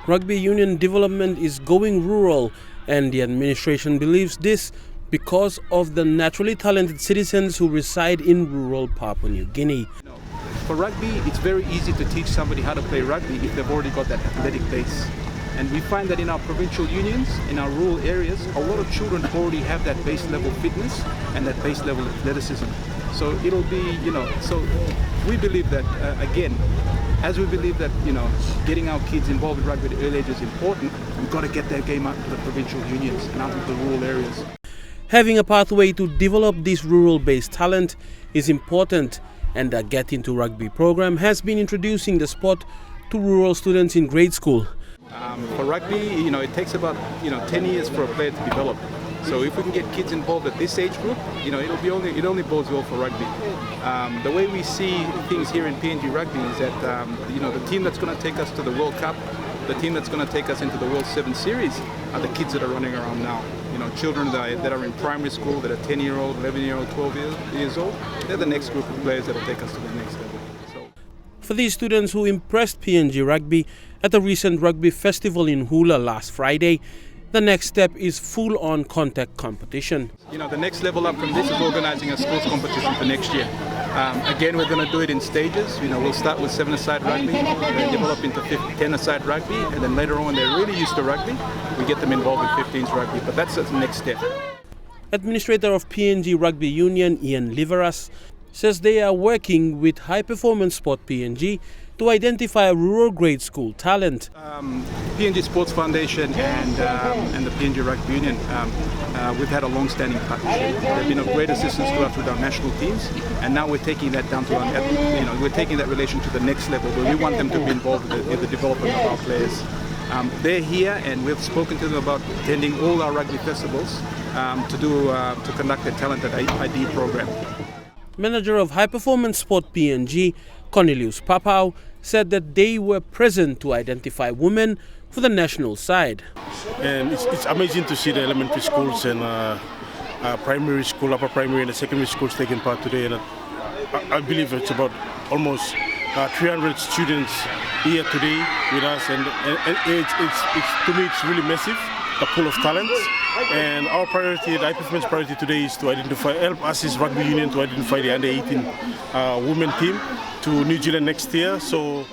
Rugby union development is going rural, and the administration believes this because of the naturally talented citizens who reside in rural Papua New Guinea. For rugby, it's very easy to teach somebody how to play rugby if they've already got that athletic base. And we find that in our provincial unions, in our rural areas, a lot of children already have that base level fitness and that base level athleticism. So it'll be, so we believe that, again, as we believe that, getting our kids involved with rugby at the early age is important, we've got to get that game out to the provincial unions and out to the rural areas. Having a pathway to develop this rural-based talent is important, and the Get Into Rugby program has been introducing the sport to rural students in grade school. For rugby, it takes about 10 years for a player to develop. So if we can get kids involved at this age group, it only bodes well for rugby. The way we see things here in PNG Rugby is that the team that's going to take us to the World Cup, the team that's going to take us into the World 7 Series are the kids that are running around now. Children that are in primary school, that are 10-year-old, 11-year-old, 12 years old, they're the next group of players that will take us to the next level. For these students who impressed PNG Rugby at the recent rugby festival in Hula last Friday, the next step is full-on contact competition. The next level up from this is organising a sports competition for next year. Again, we're going to do it in stages. We'll start with 7-a-side rugby, then develop into 10-a-side rugby, and then later on, when they're really used to rugby, we get them involved with 15s rugby. But that's the next step. Administrator of PNG Rugby Union, Liveras, says they are working with High Performance Sport PNG to identify rural grade school talent. PNG Sports Foundation and the PNG Rugby Union, we've had a long-standing partnership. They've been of great assistance to us with our national teams, and now we're taking that down to we're taking that relation to the next level, where we want them to be involved in the development of our players. They're here, and we've spoken to them about attending all our rugby festivals to conduct a talented ID program. Manager of High Performance Sport PNG, Cornelius Papua, said that they were present to identify women for the national side. And it's amazing to see the elementary schools and primary school, upper primary and the secondary schools taking part today. And I believe it's about almost 300 students here today with us, and to me it's really massive, the pool of talents. And our priority, the High Performance priority today is to help us as Rugby Union to identify the under-18 women team to New Zealand next year. So